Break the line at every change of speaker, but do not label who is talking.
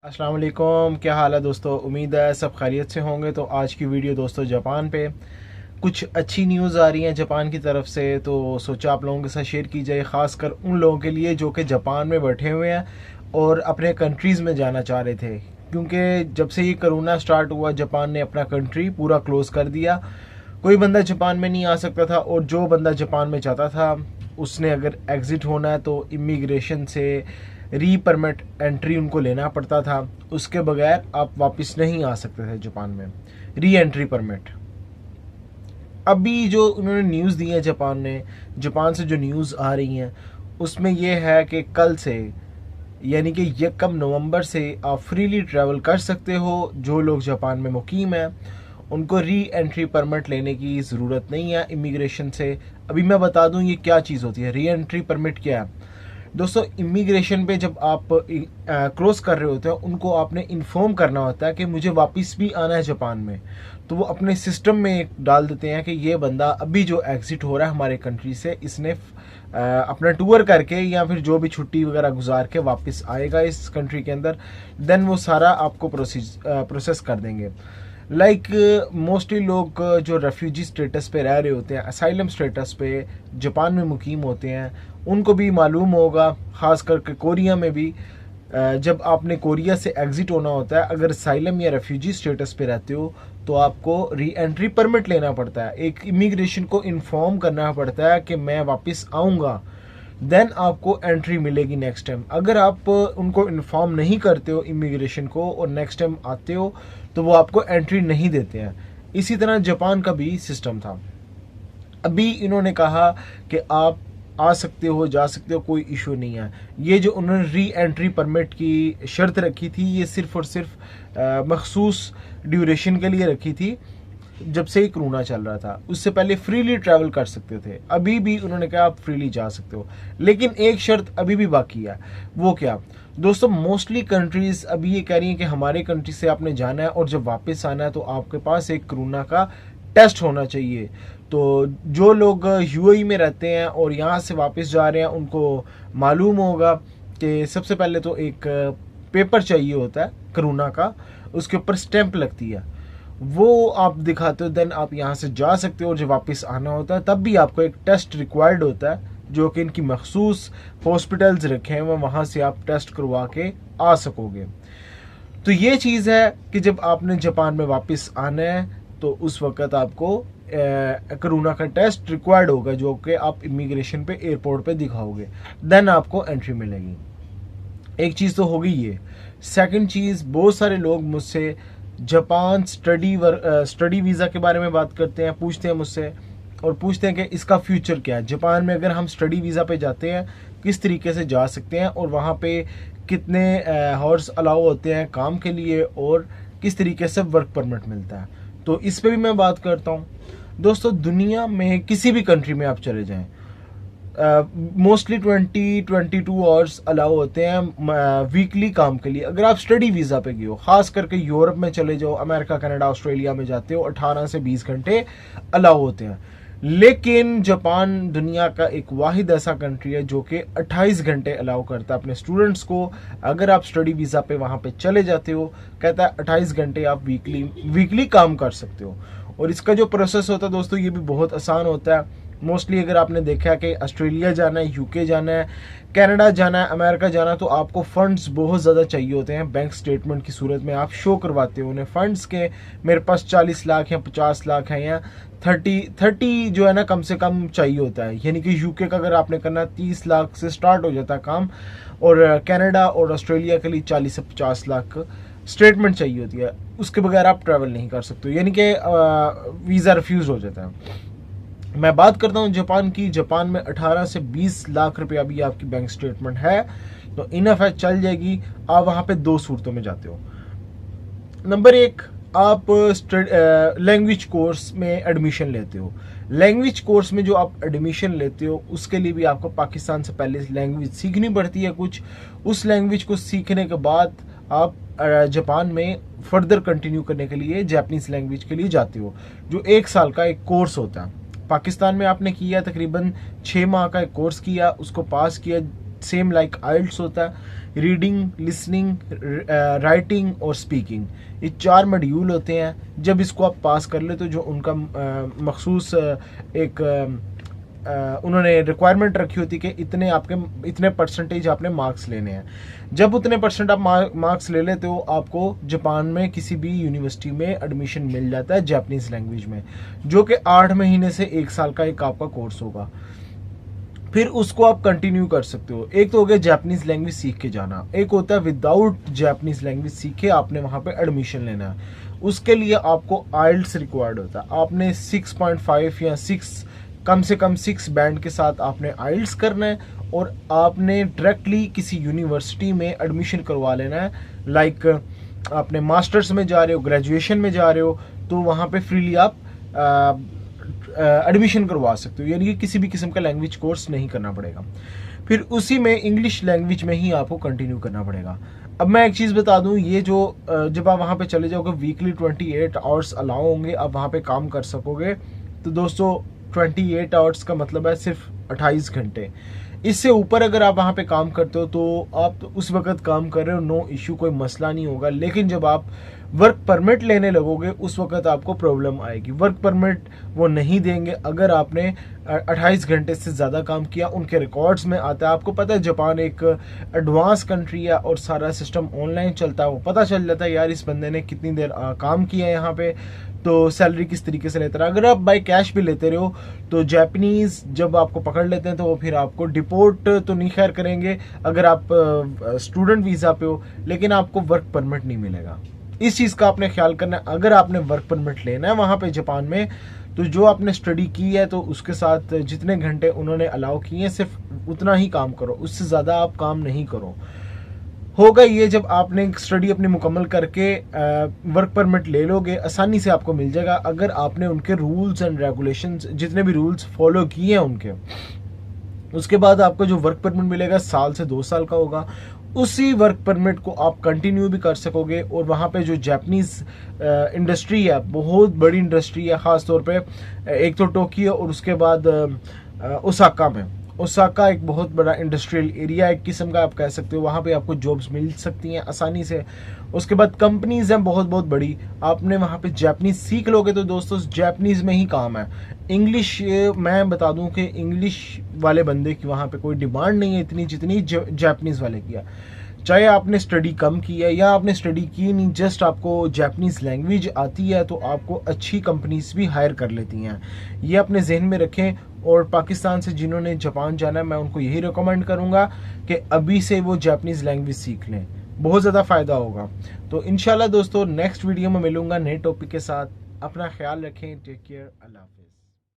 अस्सलाम वालेकुम, क्या हाल है दोस्तों। उम्मीद है सब खैरियत से होंगे। तो आज की वीडियो दोस्तों जापान पे कुछ अच्छी न्यूज़ आ रही हैं जापान की तरफ से, तो सोचा आप लोगों के साथ शेयर की जाए, ख़ासकर उन लोगों के लिए जो कि जापान में बैठे हुए हैं और अपने कंट्रीज़ में जाना चाह रहे थे। क्योंकि जब से ये कोरोना स्टार्ट हुआ जापान ने अपना कंट्री पूरा क्लोज़ कर दिया। कोई बंदा जापान में नहीं आ सकता था और जो बंदा जापान में चाहता था उसने अगर एग्ज़िट होना है तो इमिग्रेशन से री परमिट एंट्री उनको लेना पड़ता था। उसके बगैर आप वापस नहीं आ सकते थे जापान में, री एंट्री परमिट। अभी जो उन्होंने न्यूज़ दी है जापान से जो न्यूज़ आ रही हैं उसमें यह है कि कल से यानी कि 1 नवंबर से आप फ्रीली ट्रैवल कर सकते हो। जो लोग जापान में मुकीम हैं उनको री एंट्री परमिट लेने की ज़रूरत नहीं है इमिग्रेशन से। अभी मैं बता दूं ये क्या चीज़ होती है। री एंट्री परमिट क्या है दोस्तों? इमिग्रेशन पे जब आप क्रॉस कर रहे होते हैं उनको आपने इन्फॉर्म करना होता है कि मुझे वापस भी आना है जापान में। तो वो अपने सिस्टम में डाल देते हैं कि ये बंदा अभी जो एग्जिट हो रहा है हमारे कंट्री से, इसने अपना टूर करके या फिर जो भी छुट्टी वगैरह गुजार के वापस आएगा इस कंट्री के अंदर। देन वो सारा आपको प्रोसेस कर देंगे। मोस्टली लोग जो रेफ्यूजी स्टेटस पे रह रहे होते हैं, असाइलम स्टेटस पे जापान में मुकीम होते हैं, उनको भी मालूम होगा, ख़ास करके कोरिया में भी। जब आपने कोरिया से एग्ज़िट होना होता है, अगर असाइलम या रेफ्यूजी स्टेटस पे रहते हो तो आपको री एंट्री परमिट लेना पड़ता है। एक इमिग्रेशन को इन्फॉर्म करना पड़ता है कि मैं वापस आऊँगा, देन आपको एंट्री मिलेगी नेक्स्ट टाइम। अगर आप उनको इन्फॉर्म नहीं करते हो इमिग्रेशन को और नेक्स्ट टाइम आते हो तो वो आपको एंट्री नहीं देते हैं। इसी तरह जापान का भी सिस्टम था। अभी इन्होंने कहा कि आप आ सकते हो, जा सकते हो, कोई इशू नहीं है। ये जो उन्होंने री एंट्री परमिट की शर्त रखी थी ये सिर्फ और सिर्फ मखसूस ड्यूरेशन के लिए रखी थी। जब से ही कोरोना चल रहा था उससे पहले फ्रीली ट्रैवल कर सकते थे। अभी भी उन्होंने कहा आप फ्रीली जा सकते हो, लेकिन एक शर्त अभी भी बाकी है। वो क्या दोस्तों? मोस्टली कंट्रीज अभी ये कह रही हैं कि हमारे कंट्री से आपने जाना है और जब वापस आना है तो आपके पास एक कोरोना का टेस्ट होना चाहिए। तो जो लोग यूएई में रहते हैं और यहाँ से वापस जा रहे हैं उनको मालूम होगा कि सबसे पहले तो एक पेपर चाहिए होता है कोरोना का, उसके ऊपर स्टैंप लगती है, वो आप दिखाते हो, देन आप यहाँ से जा सकते हो। और जब वापस आना होता है तब भी आपको एक टेस्ट रिक्वायर्ड होता है जो कि इनकी मखसूस हॉस्पिटल्स रखे हैं, वहाँ से आप टेस्ट करवा के आ सकोगे। तो ये चीज़ है कि जब आपने जापान में वापस आना है तो उस वक्त आपको कोरोना का टेस्ट रिक्वायर्ड होगा जो कि आप इमिग्रेशन पे एयरपोर्ट पे दिखाओगे, देन आपको एंट्री मिलेगी। एक चीज़ तो होगी ये। सेकंड चीज़, बहुत सारे लोग मुझसे जापान स्टडी वीज़ा के बारे में बात करते हैं, पूछते हैं मुझसे और पूछते हैं कि इसका फ्यूचर क्या है। जापान में अगर हम स्टडी वीज़ा पे जाते हैं किस तरीके से जा सकते हैं और वहाँ पे कितने हॉर्स अलाउ होते हैं काम के लिए और किस तरीके से वर्क परमिट मिलता है। तो इस पे भी मैं बात करता हूँ। दोस्तों दुनिया में किसी भी कंट्री में आप चले जाएं, मोस्टली 22 आवर्स अलाउ होते हैं वीकली काम के लिए। अगर आप स्टडी वीज़ा पे गए हो, ख़ास करके यूरोप में चले जाओ, अमेरिका, कनाडा, ऑस्ट्रेलिया में जाते हो, 18 से 20 घंटे अलाउ होते हैं। लेकिन जापान दुनिया का एक वाहिद ऐसा कंट्री है जो कि 28 घंटे अलाउ करता है अपने स्टूडेंट्स को। अगर आप स्टडी वीज़ा पे वहाँ पे चले जाते हो, कहता है 28 घंटे आप वीकली काम कर सकते हो। और इसका जो प्रोसेस होता है दोस्तों ये भी बहुत आसान होता है। मोस्टली अगर आपने देखा कि ऑस्ट्रेलिया जाना है, यूके जाना है, कनाडा जाना है, अमेरिका जाना है, तो आपको फंड्स बहुत ज़्यादा चाहिए होते हैं। बैंक स्टेटमेंट की सूरत में आप शो करवाते हो उन्हें फंड्स के, मेरे पास 40 लाख या 50 लाख हैं या 30 जो है ना कम से कम चाहिए होता है। यानी कि यूके का अगर आपने करना 30 लाख से स्टार्ट हो जाता है काम, और कनाडा और ऑस्ट्रेलिया के लिए 40 से 50 लाख स्टेटमेंट चाहिए होती है। उसके बगैर आप ट्रैवल नहीं कर सकते, यानी कि वीज़ा रिफ्यूज़ हो जाता है। मैं बात करता हूँ जापान की। जापान में 18 से 20 लाख रुपया भी आपकी बैंक स्टेटमेंट है तो इनफ है, चल जाएगी। आप वहाँ पे दो सूरतों में जाते हो। नंबर एक, आप लैंग्वेज कोर्स में एडमिशन लेते हो। लैंग्वेज कोर्स में जो आप एडमिशन लेते हो उसके लिए भी आपको पाकिस्तान से पहले लैंग्वेज सीखनी पड़ती है कुछ। उस लैंग्वेज को सीखने के बाद आप जापान में फर्दर कंटिन्यू करने के लिए जापानीज लैंग्वेज के लिए जाते हो, जो 1 साल का एक कोर्स होता है। पाकिस्तान में आपने किया तकरीबन 6 माह का एक कोर्स किया, उसको पास किया, सेम लाइक आइल्ट्स होता है। रीडिंग, लिसनिंग, राइटिंग और स्पीकिंग, ये 4 मॉड्यूल होते हैं। जब इसको आप पास कर ले तो जो उनका मखसूस एक उन्होंने रिक्वायरमेंट रखी होती कि इतने परसेंटेज आपने मार्क्स लेने हैं। जब उतने परसेंट आप मार्क्स ले लेते हो, आपको जापान में किसी भी यूनिवर्सिटी में एडमिशन मिल जाता है जापानीज लैंग्वेज में, जो कि 8 महीने से 1 साल का एक आपका कोर्स होगा। फिर उसको आप कंटिन्यू कर सकते हो। एक तो हो गया जापानीज लैंग्वेज सीख के जाना, एक होता है विदाउट जापानीज लैंग्वेज सीखे आपने वहां पे एडमिशन लेना है। उसके लिए आपको आइल्ट्स रिक्वायर्ड होता है। आपने 6.5 या 6 कम से कम 6 बैंड के साथ आपने आइल्ट्स करना है और आपने डायरेक्टली किसी यूनिवर्सिटी में एडमिशन करवा लेना है। लाइक आपने मास्टर्स में जा रहे हो, ग्रेजुएशन में जा रहे हो, तो वहाँ पे फ्रीली आप एडमिशन करवा सकते हो, यानी कि किसी भी किस्म का लैंग्वेज कोर्स नहीं करना पड़ेगा। फिर उसी में इंग्लिश लैंग्वेज में ही आपको कंटिन्यू करना पड़ेगा। अब मैं एक चीज़ बता दूं, ये जो जब आप वहाँ पे चले जाओगे वीकली 28 आवर्स अलाउ होंगे, आप वहाँ पे काम कर सकोगे। तो दोस्तों 28 आवर्स का मतलब है सिर्फ 28 घंटे। इससे ऊपर अगर आप वहाँ पे काम करते हो तो आप तो उस वक्त काम कर रहे हो, नो इश्यू, कोई मसला नहीं होगा। लेकिन जब आप वर्क परमिट लेने लगोगे उस वक्त आपको प्रॉब्लम आएगी। वर्क परमिट वो नहीं देंगे अगर आपने 28 घंटे से ज़्यादा काम किया। उनके रिकॉर्ड्स में आता है। आपको पता है जापान एक एडवांस कंट्री है और सारा सिस्टम ऑनलाइन चलता है। वो पता चल जाता है यार इस बंदे ने कितनी देर काम किया है यहाँ पे, तो सैलरी किस तरीके से लेता रहा। अगर आप बाय कैश भी लेते रहो तो जापानीज जब आपको पकड़ लेते हैं तो वो फिर आपको डिपोर्ट तो नहीं खैर करेंगे अगर आप स्टूडेंट वीज़ा पे हो, लेकिन आपको वर्क परमिट नहीं मिलेगा। इस चीज़ का आपने ख्याल करना है। अगर आपने वर्क परमिट लेना है वहाँ पे जापान में, तो जो आपने स्टडी की है तो उसके साथ जितने घंटे उन्होंने अलाउ किए हैं सिर्फ उतना ही काम करो, उससे ज़्यादा आप काम नहीं करो। होगा ये जब आपने स्टडी अपनी मुकम्मल करके वर्क परमिट ले लोगे, आसानी से आपको मिल जाएगा अगर आपने उनके रूल्स एंड रेगुलेशंस जितने भी रूल्स फॉलो किए हैं उनके। उसके बाद आपको जो वर्क परमिट मिलेगा साल से 2 साल का होगा। उसी वर्क परमिट को आप कंटिन्यू भी कर सकोगे। और वहाँ पे जो जापानीज इंडस्ट्री है, बहुत बड़ी इंडस्ट्री है, ख़ास तौर पे एक तो टोक्यो और उसके बाद ओसाका में। ओसाका एक बहुत बड़ा इंडस्ट्रियल एरिया एक किस्म का आप कह सकते हो, वहाँ पे आपको जॉब्स मिल सकती हैं आसानी से। उसके बाद कंपनीज हैं बहुत बहुत बड़ी, आपने वहाँ पे जापानीज सीख लोगे तो दोस्तों जापानीज में ही काम है। इंग्लिश मैं बता दूं कि इंग्लिश वाले बंदे की वहाँ पे कोई डिमांड नहीं है इतनी जितनी जापानीज वाले की है। चाहे आपने स्टडी कम की है या आपने स्टडी की नहीं, जस्ट आपको जापानीज लैंग्वेज आती है तो आपको अच्छी कंपनीज भी हायर कर लेती हैं। ये अपने जहन में रखें। और पाकिस्तान से जिन्होंने जापान जाना है मैं उनको यही रिकमेंड करूंगा कि अभी से वो जापानीज लैंग्वेज सीख लें, बहुत ज़्यादा फ़ायदा होगा। तो इंशाल्लाह दोस्तों नेक्स्ट वीडियो में मिलूंगा नए टॉपिक के साथ। अपना ख्याल रखें। Take care. अल्लाह।